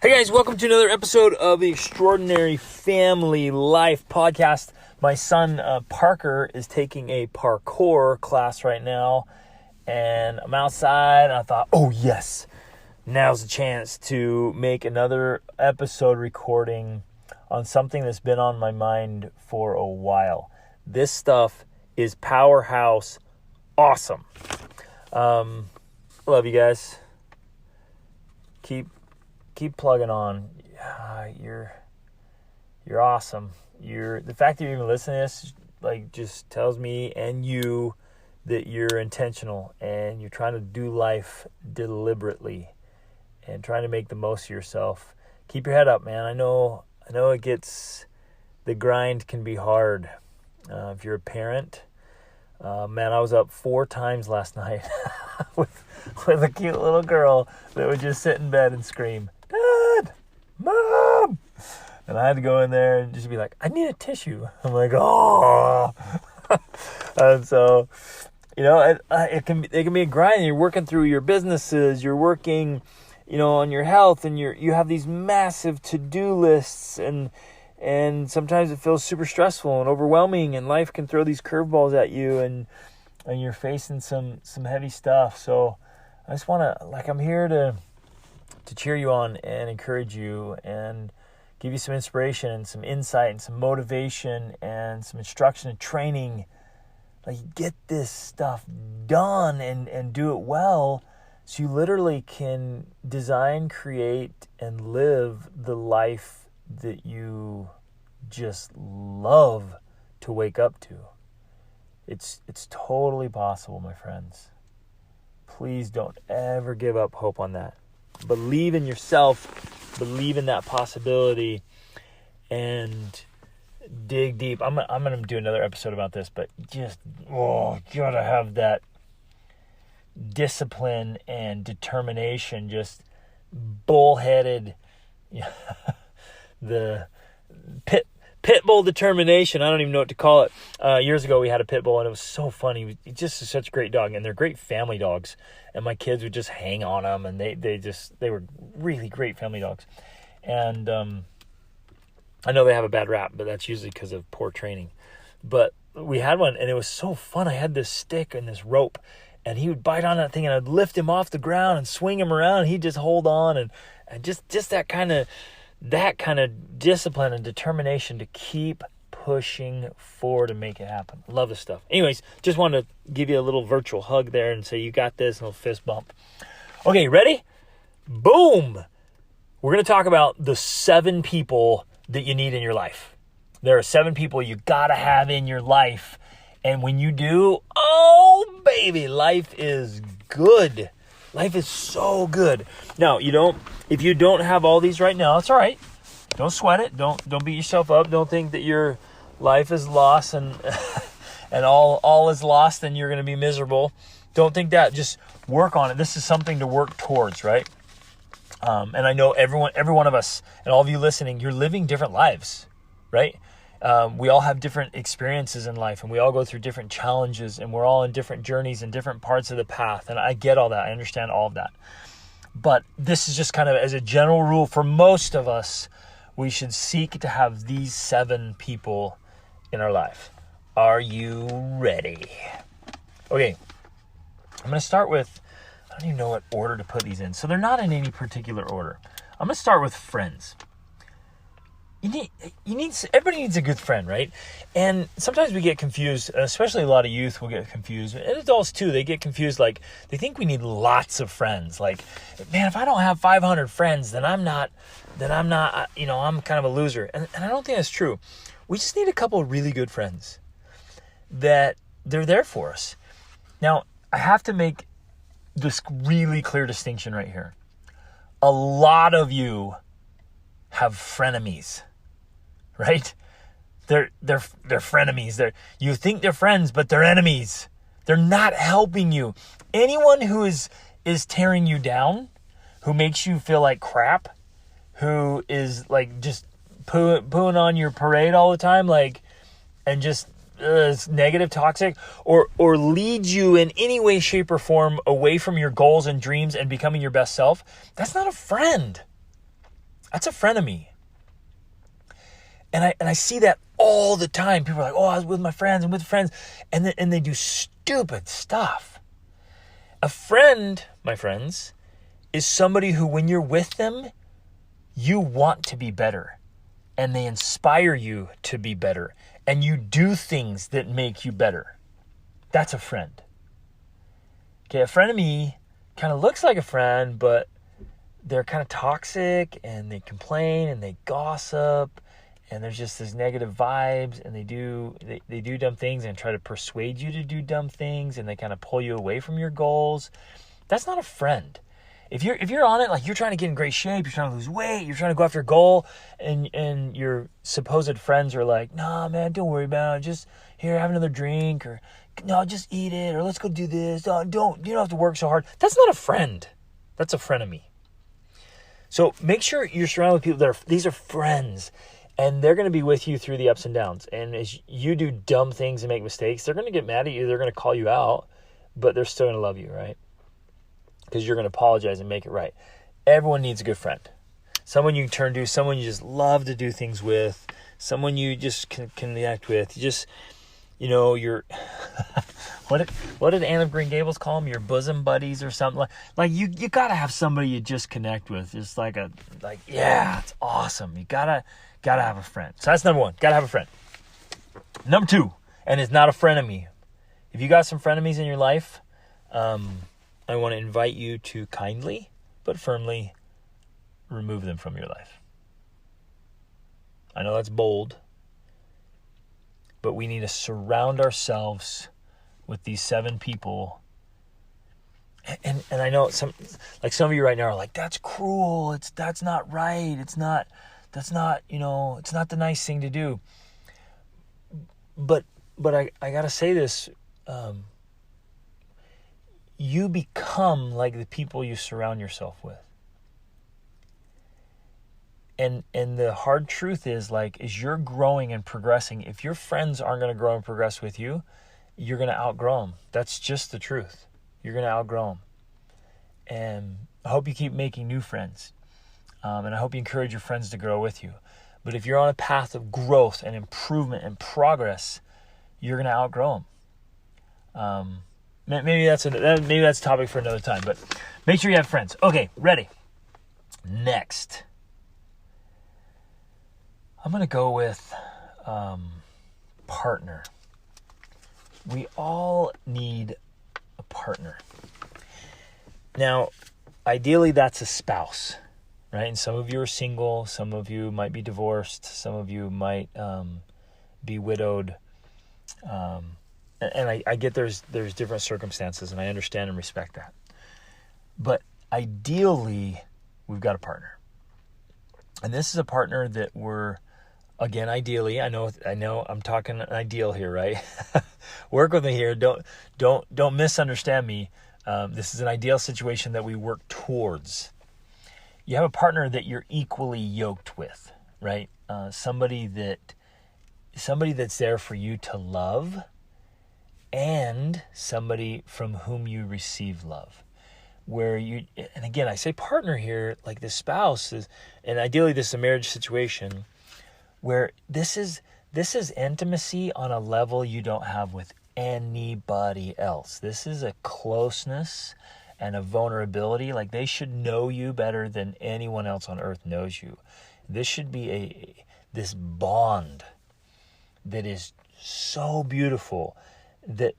Hey guys, welcome to another episode of the Extraordinary Family Life podcast. My son Parker is taking a parkour class right now, and I'm outside, and I thought, oh yes, now's the chance to make another episode recording on something that's been on my mind for a while. This stuff is powerhouse awesome. Love you guys. Keep plugging on. You're awesome. The fact that you're even listening to this just tells me and you that you're intentional and you're trying to do life deliberately and trying to make the most of yourself. Keep your head up, man. I know the grind can be hard. If you're a parent, man, I was up 4 times last night with a cute little girl that would just sit in bed and scream, "Dad! Mom!" And I had to go in there and just be like, "I need a tissue." I'm like, "Oh!" And so, it can be a grind. You're working through your businesses. You're working, on your health, and you have these massive to-do lists, and sometimes it feels super stressful and overwhelming, and life can throw these curveballs at you, and you're facing some heavy stuff. So I just want to, I'm here to cheer you on and encourage you and give you some inspiration and some insight and some motivation and some instruction and training. Get this stuff done and do it well so you literally can design, create, and live the life that you just love to wake up to. It's totally possible, my friends. Please don't ever give up hope on that. Believe in yourself, believe in that possibility, and dig deep. I'm going to do another episode about this, but you gotta have that discipline and determination, just bullheaded, the pit bull determination. I don't even know what to call it. Years ago, we had a pit bull, and it was so funny. He just is such a great dog, and they're great family dogs. And my kids would just hang on them, and they were really great family dogs. And I know they have a bad rap, but that's usually because of poor training. But we had one, and it was so fun. I had this stick and this rope, and he would bite on that thing, and I'd lift him off the ground and swing him around, and he'd just hold on, and just that kind of discipline and determination to keep pushing forward and make it happen. Love this stuff. Anyways, just wanted to give you a little virtual hug there and say you got this, and a little fist bump. Okay, ready? Boom! We're going to talk about the 7 people that you need in your life. There are 7 people you got to have in your life. And when you do, oh baby, life is good. Life is so good. Now, if you don't have all these right now, it's all right. Don't sweat it. Don't beat yourself up. Don't think that your life is lost and and all is lost and you're going to be miserable. Don't think that. Just work on it. This is something to work towards, right? And I know every one of us and all of you listening, you're living different lives, right? We all have different experiences in life, and we all go through different challenges, and we're all in different journeys and different parts of the path. And I get all that. I understand all of that. But this is just kind of as a general rule for most of us, we should seek to have these 7 people in our life. Are you ready? Okay. I'm going to start with, I don't even know what order to put these in. So they're not in any particular order. I'm going to start with friends. Everybody needs a good friend, right? And sometimes we get confused, especially a lot of youth will get confused, and adults too. They get confused, they think we need lots of friends. Man, if I don't have 500 friends, then I'm not, I'm kind of a loser. And I don't think that's true. We just need a couple of really good friends that they're there for us. Now, I have to make this really clear distinction right here. A lot of you have frenemies. Right? They're frenemies. You think they're friends, but they're enemies. They're not helping you. Anyone who is tearing you down, who makes you feel like crap, who is just pooing on your parade all the time, and just is negative, toxic, or leads you in any way, shape, or form away from your goals and dreams and becoming your best self, that's not a friend. That's a frenemy. And I see that all the time. People are like, oh, I was with my friends and with friends. And they do stupid stuff. A friend, my friends, is somebody who, when you're with them, you want to be better. And they inspire you to be better. And you do things that make you better. That's a friend. Okay, a frenemy kind of looks like a friend, but they're kind of toxic, and they complain, and they gossip, and there's just this negative vibes, and they do dumb things and try to persuade you to do dumb things, and they kind of pull you away from your goals. That's not a friend. If you're on it, like you're trying to get in great shape, you're trying to lose weight, you're trying to go after a goal, and your supposed friends are like, nah, man, don't worry about it. Just here, have another drink, or no, just eat it, or let's go do this. You don't have to work so hard. That's not a friend. That's a frenemy. So make sure you're surrounded with people these are friends, and they're going to be with you through the ups and downs. And as you do dumb things and make mistakes, they're going to get mad at you. They're going to call you out, but they're still going to love you, right? Because you're going to apologize and make it right. Everyone needs a good friend. Someone you can turn to, someone you just love to do things with, someone you just can connect with. You just, you're, what did Anne of Green Gables call them? Your bosom buddies or something. Like you got to have somebody you just connect with. Just yeah, it's awesome. You gotta have a friend. So that's number one. Gotta have a friend. Number two, and it's not a frenemy. If you got some frenemies in your life, I want to invite you to kindly but firmly remove them from your life. I know that's bold, but we need to surround ourselves with these 7 people. And I know some of you right now are like, that's cruel. That's not right. That's not, it's not the nice thing to do. But I got to say this, you become like the people you surround yourself with. And the hard truth is, as you're growing and progressing, if your friends aren't going to grow and progress with you, you're going to outgrow them. That's just the truth. You're going to outgrow them. And I hope you keep making new friends. And I hope you encourage your friends to grow with you. But if you're on a path of growth and improvement and progress, you're going to outgrow them. Maybe that's a topic for another time, but make sure you have friends. Okay, ready. Next, I'm going to go with partner. We all need a partner. Now, ideally, that's a spouse, right? And some of you are single. Some of you might be divorced. Some of you might be widowed. And I get there's different circumstances, and I understand and respect that. But ideally, we've got a partner. And this is a partner that again, ideally, I know I'm talking an ideal here, right? Work with me here. Don't misunderstand me. This is an ideal situation that we work towards. You have a partner that you're equally yoked with, right? Somebody that's there for you to love, and somebody from whom you receive love. And again, I say partner here, like the spouse is, and ideally this is a marriage situation where this is intimacy on a level you don't have with anybody else. This is a closeness and a vulnerability. Like, they should know you better than anyone else on earth knows you. This should be this bond that is so beautiful that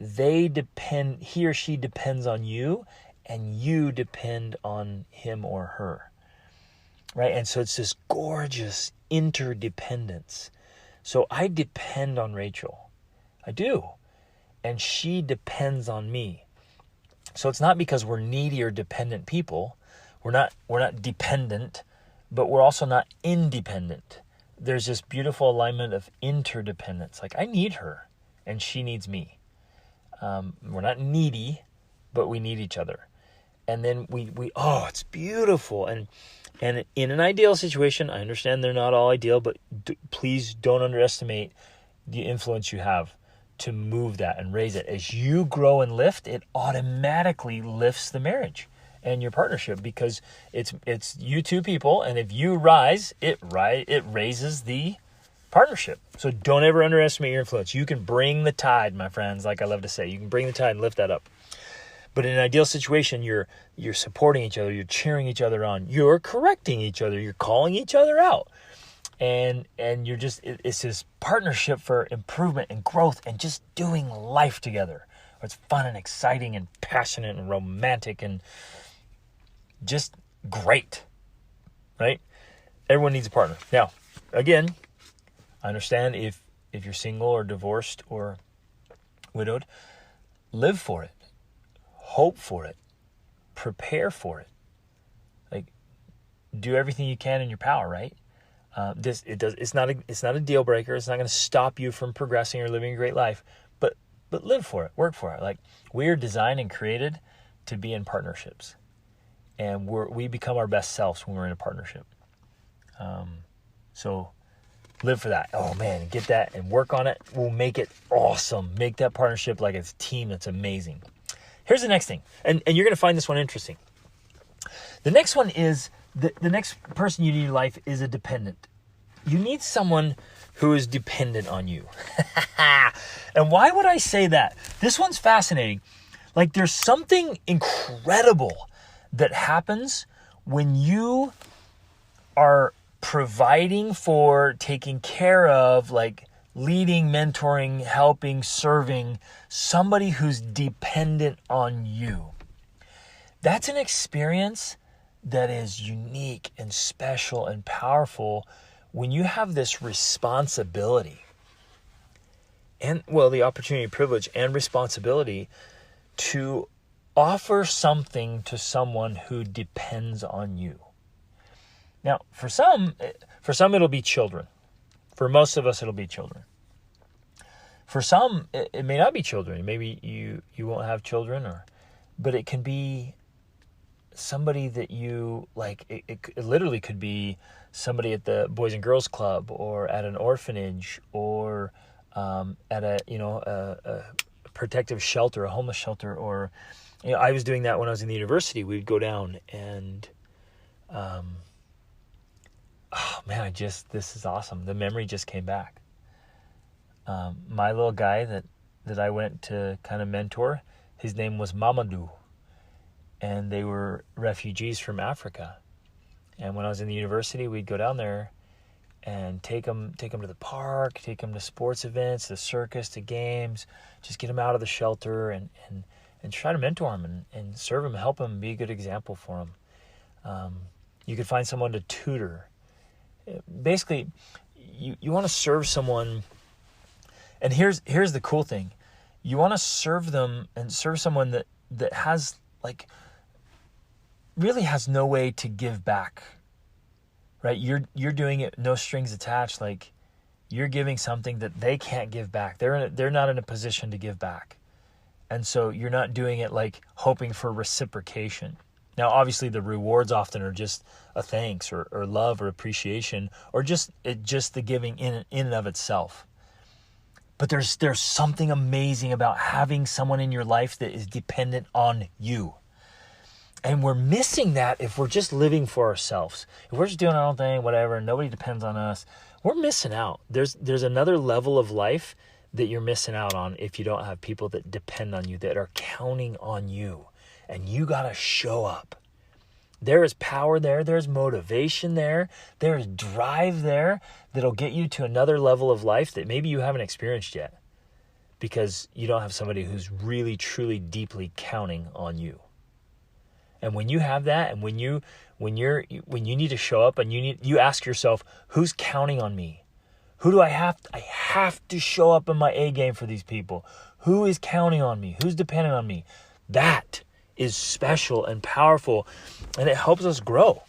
he or she depends on you, and you depend on him or her, right? And so it's this gorgeous interdependence. So I depend on Rachel. I do. And she depends on me. So it's not because we're needy or dependent people. We're not dependent, but we're also not independent. There's this beautiful alignment of interdependence. Like, I need her and she needs me. We're not needy, but we need each other. And then it's beautiful. And in an ideal situation, I understand they're not all ideal, but please don't underestimate the influence you have to move that and raise it. As you grow and lift, it automatically lifts the marriage. and your partnership, because it's you two people, and if you rise, it raises the partnership. So don't ever underestimate your influence. You can bring the tide, my friends, like I love to say. You can bring the tide and lift that up. But in an ideal situation, you're supporting each other, you're cheering each other on, you're correcting each other, you're calling each other out. And you're just, it's this partnership for improvement and growth and just doing life together. It's fun and exciting and passionate and romantic and just great, right? Everyone needs a partner. Now, again, I understand if you're single or divorced or widowed, live for it, hope for it, prepare for it. Like, do everything you can in your power, right? It's not a deal breaker. It's not going to stop you from progressing or living a great life, but live for it, work for it. Like, we're designed and created to be in partnerships, and we become our best selves when we're in a partnership. So live for that. Oh man, get that and work on it. We'll make it awesome. Make that partnership like it's a team that's amazing. Here's the next thing, and you're going to find this one interesting. The next one is the next person you need in your life is a dependent. You need someone who is dependent on you. And why would I say that? This one's fascinating. Like, there's something incredible that happens when you are providing for, taking care of, like leading, mentoring, helping, serving somebody who's dependent on you. That's an experience that is unique and special and powerful when you have this responsibility and, well, the opportunity, privilege, and responsibility to offer something to someone who depends on you. Now, for some it'll be children. For most of us, it'll be children. For some, it may not be children. Maybe you won't have children, but it can be somebody that you like. It literally could be somebody at the Boys and Girls Club, or at an orphanage, or at a protective shelter, a homeless shelter, or I was doing that when I was in the university. We'd go down and oh man, this is awesome. The memory just came back. My little guy that I went to kind of mentor, his name was Mamadou, and they were refugees from Africa. And when I was in the university, we'd go down there and take them to the park, take them to sports events, the circus, to games, just get them out of the shelter and try to mentor them and serve them, help them, be a good example for them. You could find someone to tutor. Basically, you want to serve someone, and here's the cool thing. You want to serve them and serve someone that has, like, really has no way to give back, right? You're doing it, no strings attached. Like, you're giving something that they can't give back. They're not in a position to give back, and so you're not doing it like hoping for reciprocation. Now, obviously, the rewards often are just a thanks or love or appreciation, or just the giving in and of itself. But there's something amazing about having someone in your life that is dependent on you. And we're missing that if we're just living for ourselves. If we're just doing our own thing, whatever, and nobody depends on us, we're missing out. There's another level of life that you're missing out on if you don't have people that depend on you, that are counting on you. And you got to show up. There is power there. There's motivation there. There's drive there that'll get you to another level of life that maybe you haven't experienced yet, because you don't have somebody who's really, truly, deeply counting on you. And when you have that, and when you need to show up, and you ask yourself, who's counting on me? Who do I have? I have to show up in my A game for these people. Who is counting on me? Who's depending on me? That is special and powerful, and it helps us grow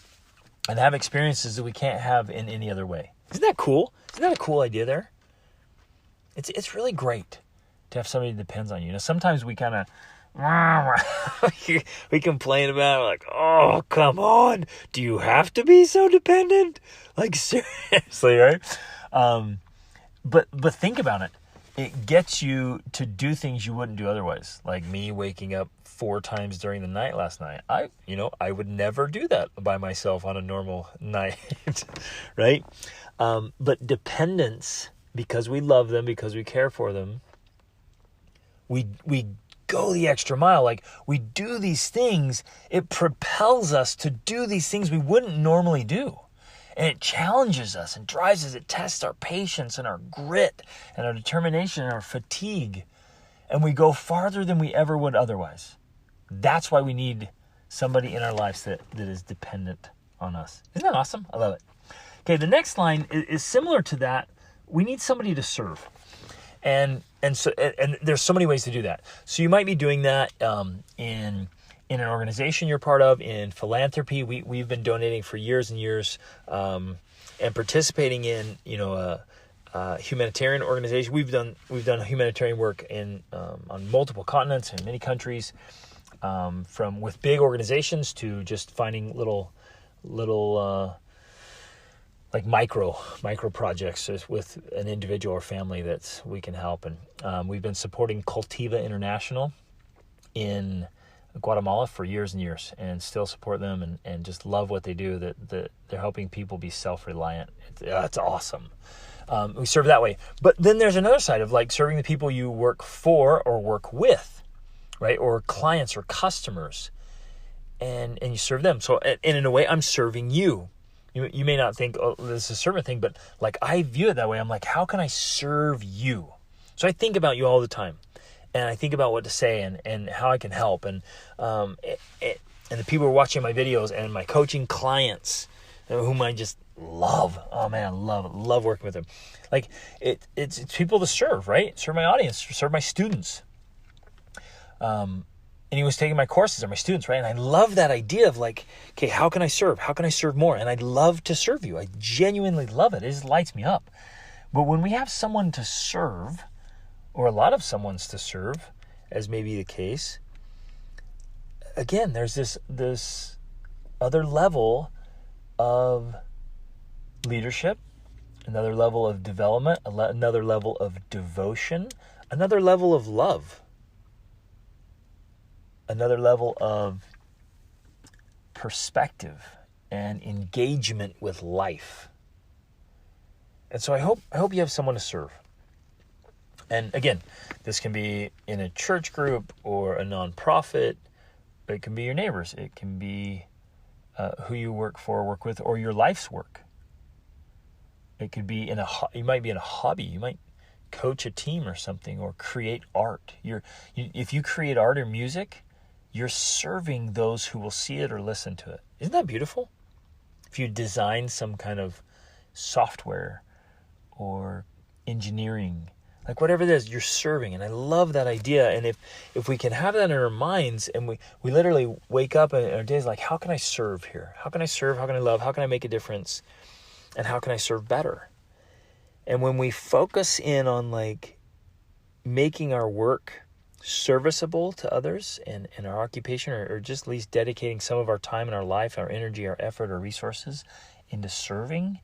and have experiences that we can't have in any other way. Isn't that cool? Isn't that a cool idea there? It's really great to have somebody that depends on you. Now, sometimes we kind of we complain about it, like, oh, come on, do you have to be so dependent? Like, seriously, right? But think about it. it gets you to do things you wouldn't do otherwise. Like me waking up 4 times during the night last night. I would never do that by myself on a normal night, right? But dependents, because we love them, because we care for them, we go the extra mile. Like, we do these things. It propels us to do these things we wouldn't normally do. And it challenges us and drives us. It tests our patience and our grit and our determination and our fatigue. And we go farther than we ever would otherwise. That's why we need somebody in our lives that is dependent on us. Isn't that awesome? I love it. Okay, the next line is similar to that. We need somebody to serve. And there's so many ways to do that. So you might be doing that in an organization you're part of, in philanthropy. We've been donating for years and years, and participating in a humanitarian organization. We've done humanitarian work on multiple continents in many countries, from with big organizations to just finding little like micro projects with an individual or family that we can help. And we've been supporting Cultiva International in Guatemala for years and years, and still support them and just love what they do. That they're helping people be self-reliant. It's awesome. We serve that way. But then there's another side of like serving the people you work for or work with, right? Or clients or customers, and you serve them. So, and in a way, I'm serving you. You may not think, oh, this is a servant thing, but like I view it that way. I'm like, how can I serve you? So I think about you all the time. And I think about what to say and how I can help. And the people who are watching my videos and my coaching clients, whom I just love. Oh man, I love working with them. Like it's people to serve, right? Serve my audience, serve my students. And he was taking my courses, or my students, right? And I love that idea of like, okay, how can I serve? How can I serve more? And I'd love to serve you. I genuinely love it. It just lights me up. But when we have someone to serve, or a lot of someone's to serve, as may be the case, again, there's this other level of leadership, another level of development, another level of devotion, another level of love, another level of perspective and engagement with life. And so I hope you have someone to serve. And again, this can be in a church group or a nonprofit. It can be your neighbors. It can be who you work with, or your life's work. It could be you might be in a hobby. You might coach a team or something, or create art. If you create art or music, you're serving those who will see it or listen to it. Isn't that beautiful? If you design some kind of software or engineering, like whatever it is, you're serving. And I love that idea. And if we can have that in our minds, and we literally wake up in our days like, how can I serve here? How can I serve? How can I love? How can I make a difference? And how can I serve better? And when we focus in on like making our work serviceable to others and our occupation, or just at least dedicating some of our time and our life, our energy, our effort, our resources into serving,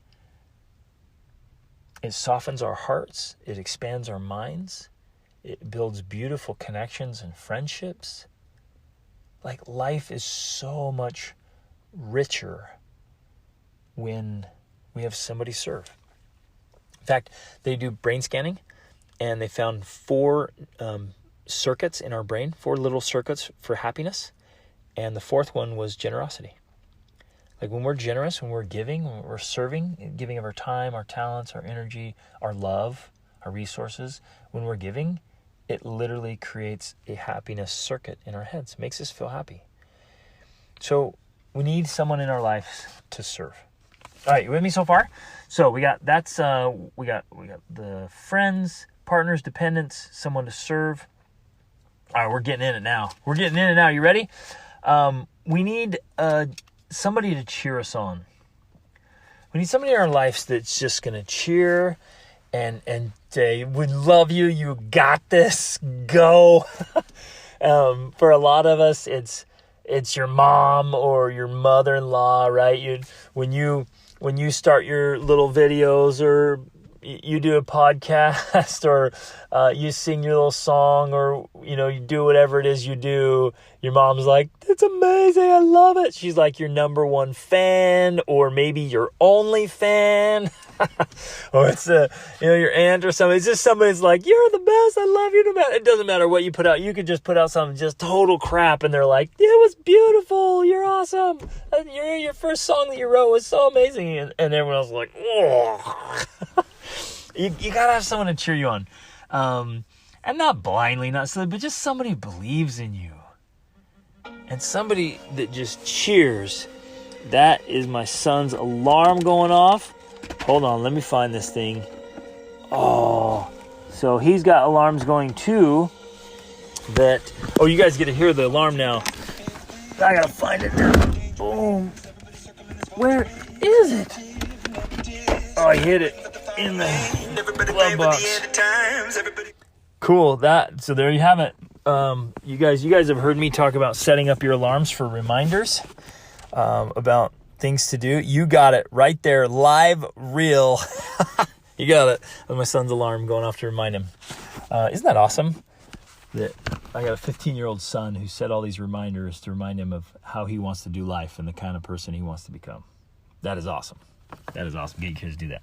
it softens our hearts, it expands our minds, it builds beautiful connections and friendships. Like, life is so much richer when we have somebody serve. In fact, they do brain scanning, and they found 4 circuits in our brain, 4 little circuits for happiness, and the 4th one was generosity. Like, when we're generous, when we're giving, when we're serving, giving of our time, our talents, our energy, our love, our resources, when we're giving, it literally creates a happiness circuit in our heads. It makes us feel happy. So we need someone in our lives to serve. All right, you with me so far? So we got the friends, partners, dependents, someone to serve. All right, we're getting in it now. You ready? We need somebody to cheer us on. We need somebody in our lives that's just going to cheer and say, we love you, you got this, go. For a lot of us, it's your mom or your mother-in-law, right? When you start your little videos or you do a podcast or you sing your little song or, you do whatever it is you do. Your mom's like, it's amazing. I love it. She's like your number one fan or maybe your only fan or it's your aunt or something. It's just somebody's like, you're the best. I love you. No matter, it doesn't matter what you put out. You could just put out something just total crap and they're like, it was beautiful. You're awesome. Your first song that you wrote was so amazing. And everyone else is like, oh. You gotta have someone to cheer you on. And not blindly, not silly, but just somebody who believes in you. And somebody that just cheers. That is my son's alarm going off. Hold on, let me find this thing. Oh, so he's got alarms going too. Oh, you guys get to hear the alarm now. I gotta find it now. Boom. Where is it? Oh, I hit it in the glove box. Cool. So there you have it. You guys have heard me talk about setting up your alarms for reminders about things to do. You got it right there, live, real. You got it. With my son's alarm going off to remind him. Isn't that awesome? That I got a 15-year-old son who set all these reminders to remind him of how he wants to do life and the kind of person he wants to become. That is awesome. That is awesome. Get your kids to do that.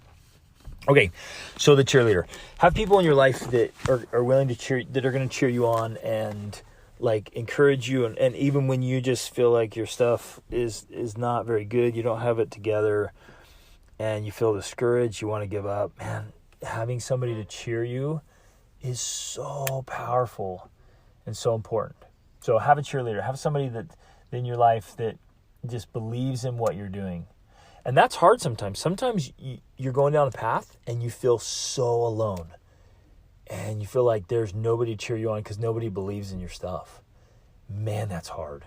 Okay, so the cheerleader. Have people in your life that are willing to cheer, that are going to cheer you on and like encourage you, and even when you just feel like your stuff is not very good, you don't have it together, and you feel discouraged, you want to give up. Man, having somebody to cheer you is so powerful and so important. So have a cheerleader. Have somebody that in your life that just believes in what you're doing. And that's hard sometimes. Sometimes you're going down a path and you feel so alone. And you feel like there's nobody to cheer you on because nobody believes in your stuff. Man, that's hard.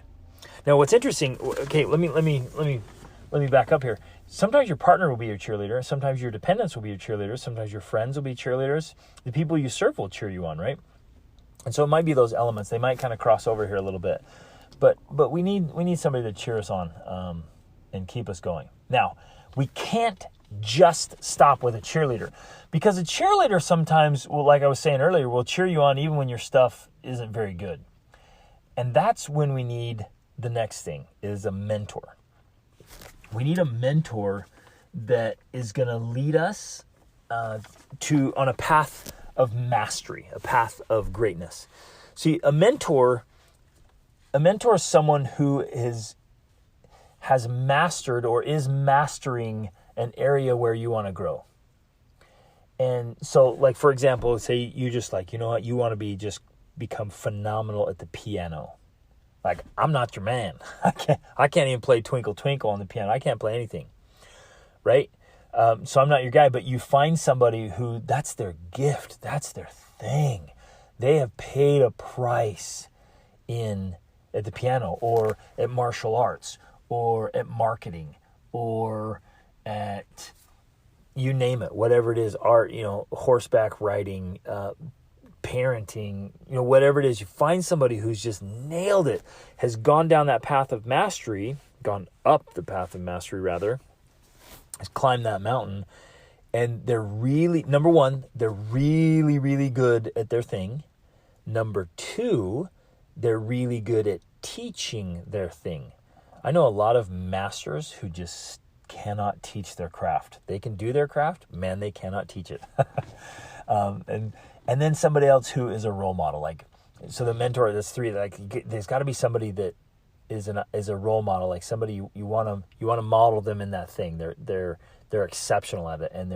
Now, what's interesting, okay, let me back up here. Sometimes your partner will be your cheerleader. Sometimes your dependents will be your cheerleaders. Sometimes your friends will be cheerleaders. The people you serve will cheer you on, right? And so it might be those elements. They might kind of cross over here a little bit. But we need somebody to cheer us on and keep us going. Now, we can't just stop with a cheerleader because a cheerleader sometimes will, like I was saying earlier, will cheer you on even when your stuff isn't very good. And that's when we need the next thing is a mentor. We need a mentor that is going to lead us on a path of mastery, a path of greatness. See, a mentor is someone who has mastered or is mastering an area where you want to grow. And so, like, for example, say you just like, you know what, you want to become phenomenal at the piano. Like, I'm not your man. I can't even play Twinkle Twinkle on the piano. I can't play anything, right? So I'm not your guy, but you find somebody who that's their gift. That's their thing. They have paid a price at the piano or at martial arts or at marketing or at, you name it, whatever it is, art, horseback riding, parenting, whatever it is. You find somebody who's just nailed it, has gone down that path of mastery, gone up the path of mastery rather, has climbed that mountain, and they're really, number one, they're really, really good at their thing. Number two, they're really good at teaching their thing. I know a lot of masters who just cannot teach their craft. They can do their craft, man, they cannot teach it. And then somebody else who is a role model. Like, so the mentor, there's three. Like, there's got to be somebody that is a role model. Like somebody you want to model them in that thing. They're exceptional at it, and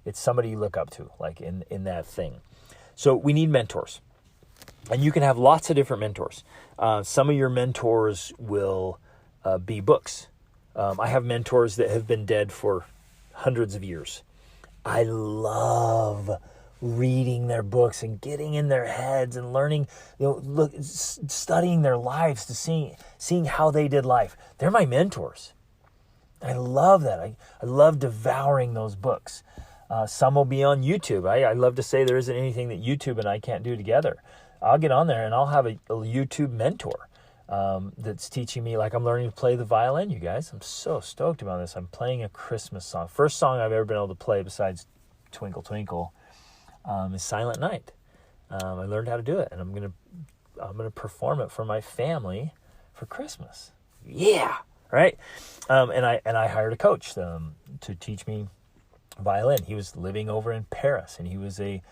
it's somebody you look up to, like in that thing. So we need mentors, and you can have lots of different mentors. Some of your mentors will be books. I have mentors that have been dead for hundreds of years. I love reading their books and getting in their heads and learning, studying their lives to seeing how they did life. They're my mentors. I love that. I love devouring those books. Some will be on YouTube. I love to say there isn't anything that YouTube and I can't do together. I'll get on there and I'll have a YouTube mentor that's teaching me, like I'm learning to play the violin, you guys. I'm so stoked about this. I'm playing a Christmas song. First song I've ever been able to play besides Twinkle Twinkle, is Silent Night. I learned how to do it, and I'm gonna perform it for my family for Christmas. Yeah, right. And I hired a coach to teach me violin. He was living over in Paris, and he was a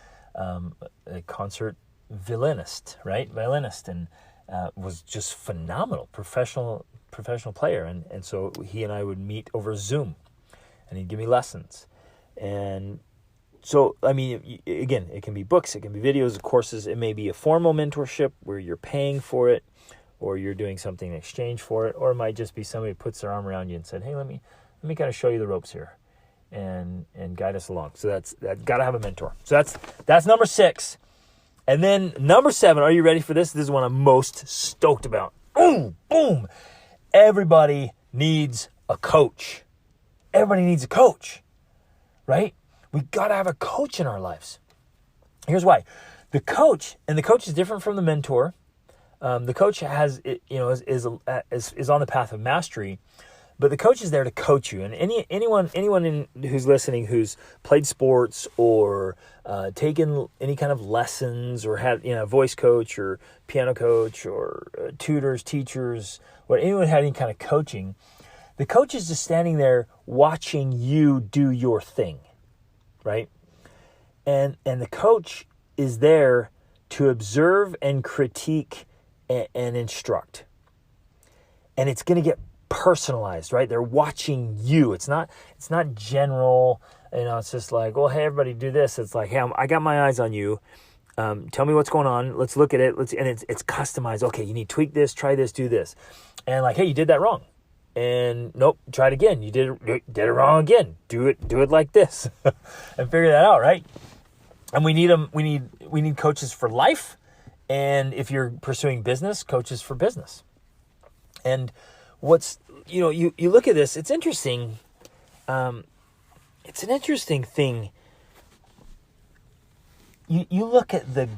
concert violinist, and was just phenomenal, professional player. And so he and I would meet over Zoom, and he'd give me lessons. And so, I mean, again, it can be books, it can be videos, courses, it may be a formal mentorship where you're paying for it, or you're doing something in exchange for it, or it might just be somebody who puts their arm around you and said, hey, let me kind of show you the ropes here and guide us along. So that's got to have a mentor. So that's number 6. And then number 7, are you ready for this? This is one I'm most stoked about. Ooh, boom. Everybody needs a coach. Everybody needs a coach, right? We got to have a coach in our lives. Here's why. The coach is different from the mentor. The coach is on the path of mastery, but the coach is there to coach you. And anyone who's listening who's played sports or taken any kind of lessons or had a voice coach or piano coach or tutors, teachers, or anyone had any kind of coaching, the coach is just standing there watching you do your thing. Right? And the coach is there to observe and critique and instruct. And it's going to get personalized, right? They're watching you. It's not general, it's just like, well, hey, everybody do this. It's like, hey, I got my eyes on you. Tell me what's going on. Let's look at it. And it's customized. Okay, you need to tweak this, try this, do this. And like, hey, you did that wrong. And nope, try it again. You did it wrong again. Do it like this, and figure that out, right? And we need them. We need coaches for life, and if you're pursuing business, coaches for business. And what's you look at this, it's interesting. It's an interesting thing. You look at the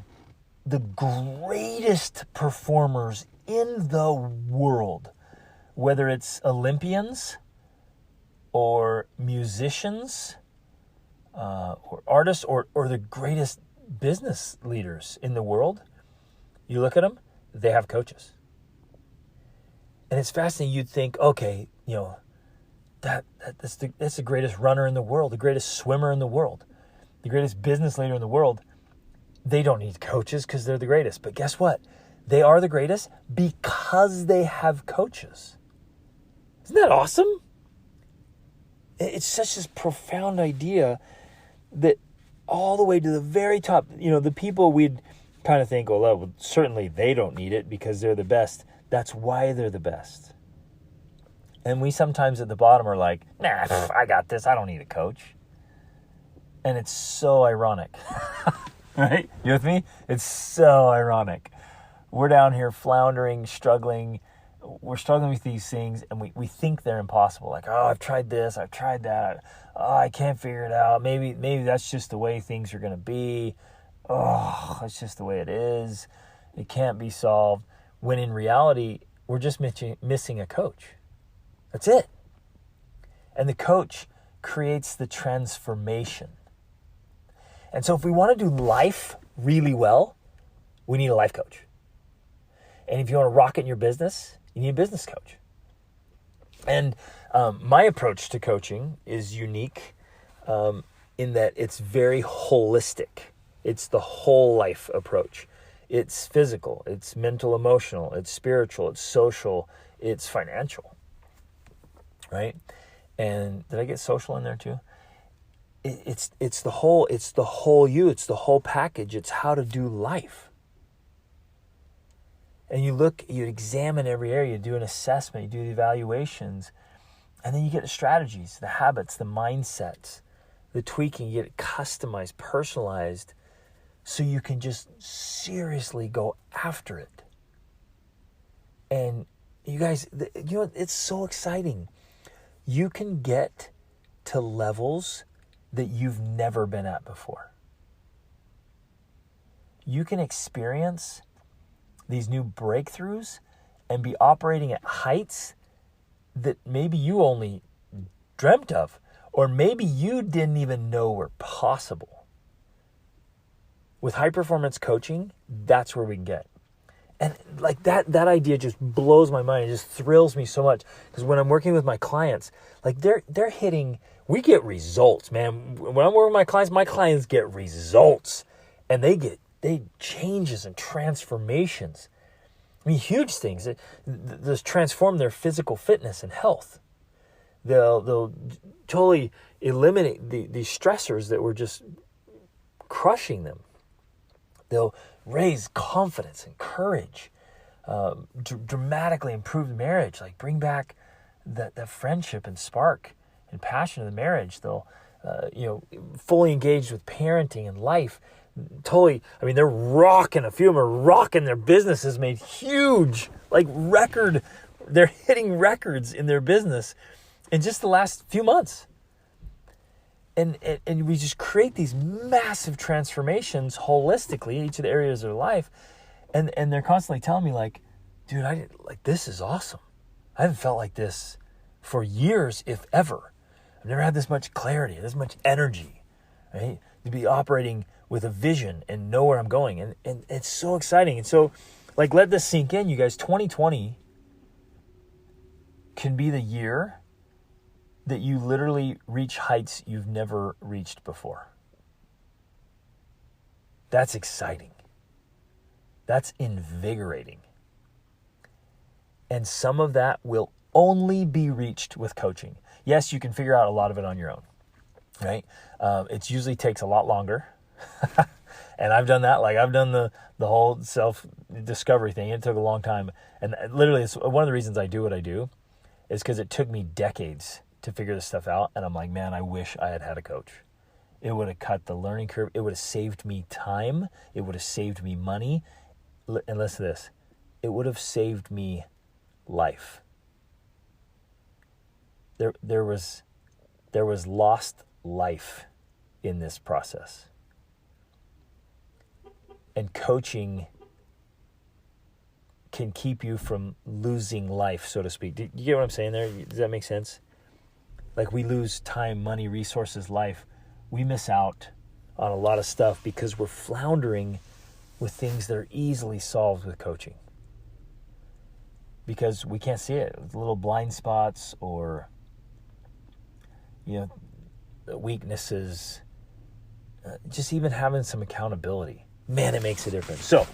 greatest performers in the world. Whether it's Olympians or musicians or artists or the greatest business leaders in the world, you look at them, they have coaches. And it's fascinating. You'd think, okay, that's the greatest runner in the world, the greatest swimmer in the world, the greatest business leader in the world. They don't need coaches because they're the greatest. But guess what? They are the greatest because they have coaches. Isn't that awesome? It's such this profound idea that all the way to the very top, the people we'd kind of think, well, certainly they don't need it because they're the best. That's why they're the best. And we sometimes at the bottom are like, nah, I got this. I don't need a coach. And it's so ironic, right? You with me? It's so ironic. We're down here floundering, struggling. We're struggling with these things, and we think they're impossible. Like, oh, I've tried this, I've tried that. Oh, I can't figure it out. Maybe that's just the way things are going to be. Oh, that's just the way it is. It can't be solved. When in reality, we're just missing a coach. That's it. And the coach creates the transformation. And so if we want to do life really well, we need a life coach. And if you want to rock it in your business, you need a business coach. And my approach to coaching is unique in that it's very holistic. It's the whole life approach. It's physical, it's mental, emotional, it's spiritual, it's social, it's financial, right? And did I get social in there too? It's the whole you. It's the whole package. It's how to do life. And you examine every area, you do an assessment, you do the evaluations, and then you get the strategies, the habits, the mindsets, the tweaking, you get it customized, personalized, so you can just seriously go after it. And you guys, it's so exciting. You can get to levels that you've never been at before. You can experience these new breakthroughs and be operating at heights that maybe you only dreamt of, or maybe you didn't even know were possible. With high performance coaching, that's where we can get. And like that idea just blows my mind. It just thrills me so much, because when I'm working with my clients, like they're hitting, we get results, man. When I'm working with my clients get results, and they changes and transformations. I mean, huge things. Those transform their physical fitness and health. They'll totally eliminate these stressors that were just crushing them. They'll raise confidence and courage, dramatically improve the marriage, like bring back that friendship and spark and passion of the marriage. They'll, fully engaged with parenting and life. Totally, I mean, they're rocking, a few of them are rocking their businesses, made huge, like they're hitting records in their business in just the last few months. And we just create these massive transformations holistically in each of the areas of their life. And they're constantly telling me like, dude, this is awesome. I haven't felt like this for years, if ever. I've never had this much clarity, this much energy, right? To be operating with a vision and know where I'm going. And it's so exciting. And so, like, let this sink in, you guys. 2020 can be the year that you literally reach heights you've never reached before. That's exciting. That's invigorating. And some of that will only be reached with coaching. Yes, you can figure out a lot of it on your own, right? It usually takes a lot longer. And I've done that. Like, I've done the whole self-discovery thing. It took a long time. And literally, it's one of the reasons I do what I do is because it took me decades to figure this stuff out. And I'm like, man, I wish I had a coach. It would have cut the learning curve. It would have saved me time. It would have saved me money. And listen to this. It would have saved me life. There was lost life in this process. And coaching can keep you from losing life, so to speak. Do you get what I'm saying there? Does that make sense? Like, we lose time, money, resources, life. We miss out on a lot of stuff because we're floundering with things that are easily solved with coaching. Because we can't see it. Little blind spots or, weaknesses. Just even having some accountability. Man, it makes a difference. So,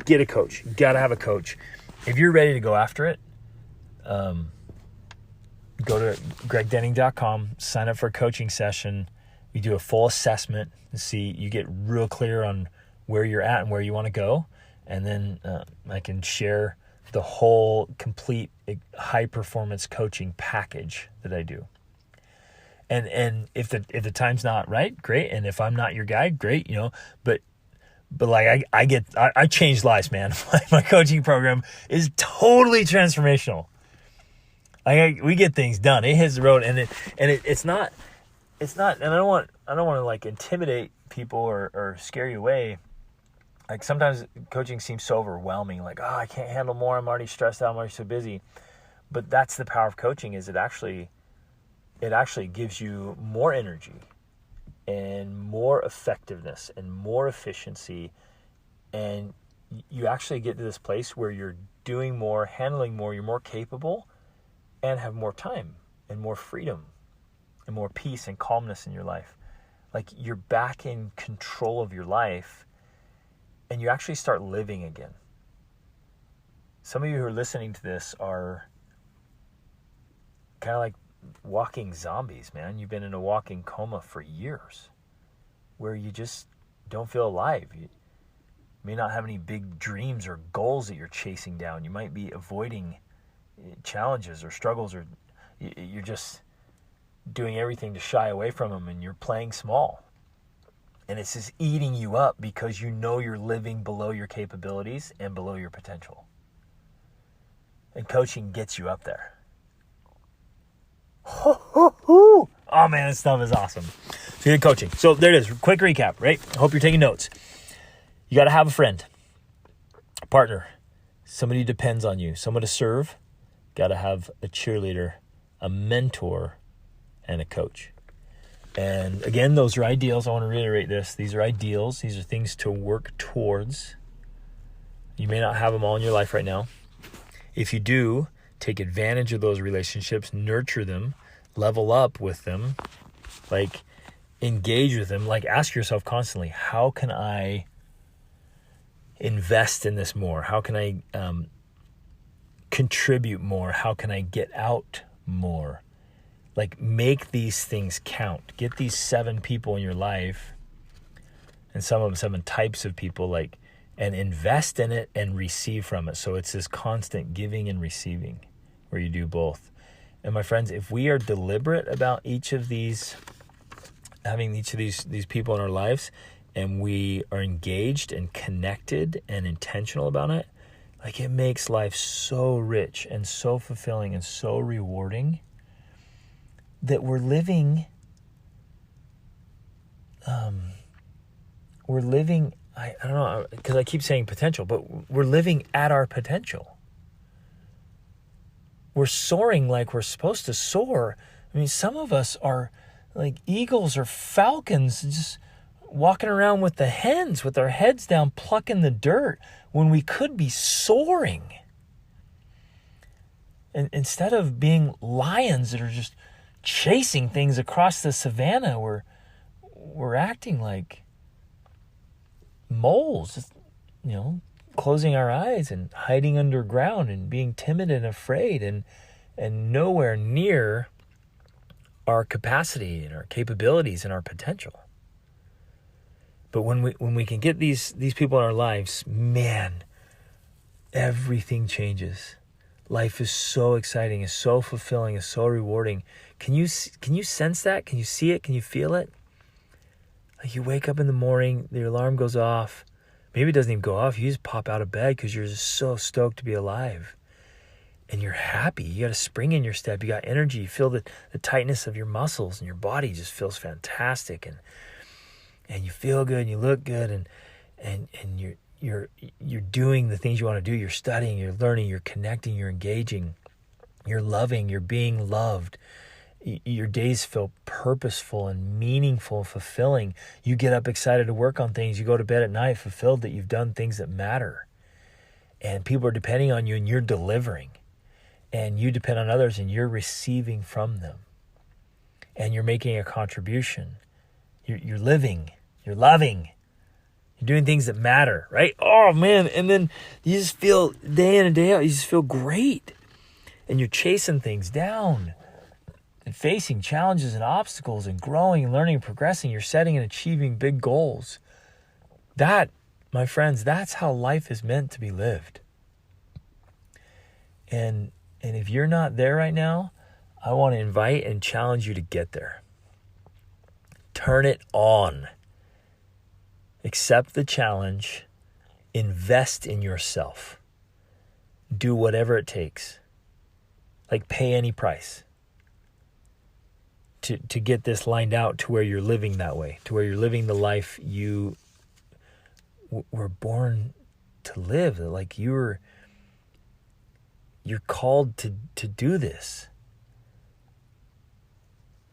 get a coach. You got to have a coach. If you're ready to go after it, go to gregdenning.com, sign up for a coaching session. We do a full assessment to see, you get real clear on where you're at and where you want to go. And then I can share the whole complete high performance coaching package that I do. And if the time's not right, great. And if I'm not your guy, great, but like I changed lives, man. My coaching program is totally transformational. We get things done. It hits the road, and it's not. And I don't want to like intimidate people or scare you away. Like, sometimes coaching seems so overwhelming. Like, I can't handle more. I'm already stressed out. I'm already so busy. But that's the power of coaching. Is it actually gives you more energy and more effectiveness and more efficiency, and you actually get to this place where you're doing more, handling more, you're more capable, and have more time and more freedom and more peace and calmness in your life. Like, you're back in control of your life, and you actually start living again. Some of you who are listening to this are kind of like walking zombies, man. You've been in a walking coma for years where you just don't feel alive. You may not have any big dreams or goals that you're chasing down. You might be avoiding challenges or struggles, or you're just doing everything to shy away from them, and you're playing small. And it's just eating you up because you're living below your capabilities and below your potential. And coaching gets you up there. Oh man, this stuff is awesome. So you're coaching. So there it is. Quick recap, right? I hope you're taking notes. You got to have a friend, a partner, somebody who depends on you, someone to serve. Got to have a cheerleader, a mentor, and a coach. And again, those are ideals. I want to reiterate this. These are ideals. These are things to work towards. You may not have them all in your life right now. If you do, take advantage of those relationships, nurture them, level up with them, like engage with them. Like ask yourself constantly, how can I invest in this more? How can I contribute more? How can I get out more? Like make these things count. Get these 7 people in your life, and some of them 7 types of people, like, and invest in it and receive from it. So it's this constant giving and receiving where you do both. And my friends, if we are deliberate about each of these, having each of these people in our lives, and we are engaged and connected and intentional about it, like it makes life so rich and so fulfilling and so rewarding that we're living, I don't know, because I keep saying potential, but we're living at our potential. We're soaring like we're supposed to soar. I mean, some of us are like eagles or falcons, just walking around with the hens, with our heads down, plucking the dirt, when we could be soaring. And instead of being lions that are just chasing things across the savannah, we're acting like moles, closing our eyes and hiding underground and being timid and afraid and nowhere near our capacity and our capabilities and our potential. But when we can get these people in our lives, man, everything changes. Life is so exciting, is so fulfilling, is so rewarding. Can you sense that? Can you see it? Can you feel it? Like you wake up in the morning, the alarm goes off. Maybe it doesn't even go off. You just pop out of bed because you're just so stoked to be alive. And you're happy. You got a spring in your step. You got energy. You feel the tightness of your muscles, and your body just feels fantastic. And you feel good, and you look good, and you're doing the things you want to do. You're studying, you're learning, you're connecting, you're engaging, you're loving, you're being loved. Your days feel purposeful and meaningful and fulfilling. You get up excited to work on things. You go to bed at night fulfilled that you've done things that matter. And people are depending on you, and you're delivering. And you depend on others, and you're receiving from them. And you're making a contribution. You're living. You're loving. You're doing things that matter, right? Oh, man. And then you just feel day in and day out, you just feel great. And you're chasing things down and facing challenges and obstacles and growing and learning and progressing. You're setting and achieving big goals. That, my friends, that's how life is meant to be lived. And if you're not there right now, I want to invite and challenge you to get there. Turn it on. Accept the challenge. Invest in yourself. Do whatever it takes. Like pay any price to get this lined out to where you're living that way, to where you're living the life you were born to live. Like you're called to do this.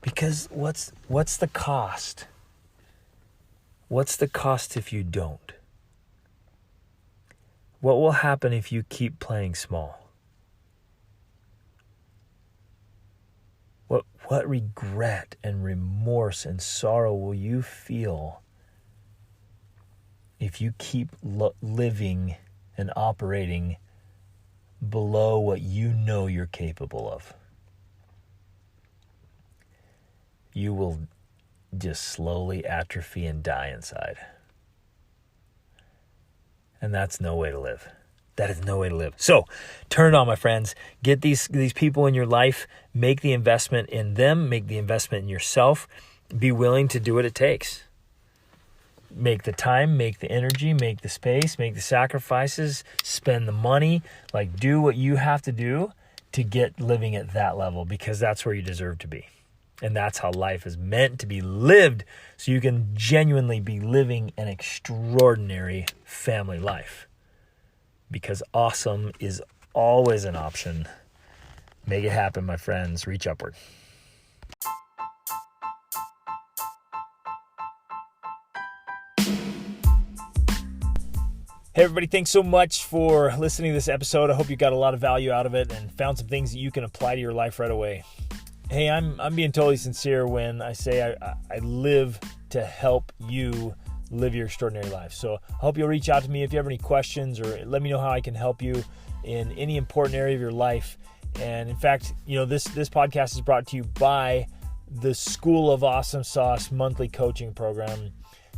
Because what's the cost? What's the cost if you don't? What will happen if you keep playing small? What regret and remorse and sorrow will you feel if you keep living and operating below what you know you're capable of? You will just slowly atrophy and die inside. And that's no way to live. That is no way to live. So turn it on, my friends. Get these people in your life. Make the investment in them. Make the investment in yourself. Be willing to do what it takes. Make the time, make the energy, make the space, make the sacrifices, spend the money. Like do what you have to do to get living at that level, because that's where you deserve to be. And that's how life is meant to be lived, so you can genuinely be living an extraordinary family life. Because awesome is always an option. Make it happen, my friends. Reach upward. Hey everybody, thanks so much for listening to this episode. I hope you got a lot of value out of it and found some things that you can apply to your life right away. Hey, I'm being totally sincere when I say I live to help you live your extraordinary life. So I hope you'll reach out to me if you have any questions, or let me know how I can help you in any important area of your life. And in fact, this podcast is brought to you by the School of Awesome Sauce monthly coaching program.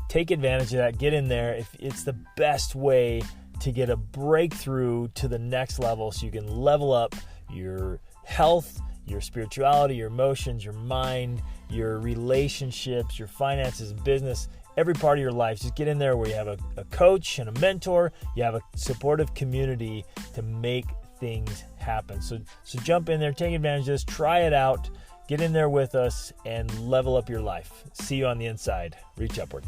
Take advantage of that. Get in there. If it's the best way to get a breakthrough to the next level so you can level up your health, your spirituality, your emotions, your mind, your relationships, your finances, business, every part of your life. Just get in there where you have a coach and a mentor. You have a supportive community to make things happen. So jump in there, take advantage of this, try it out, get in there with us, and level up your life. See you on the inside. Reach upward.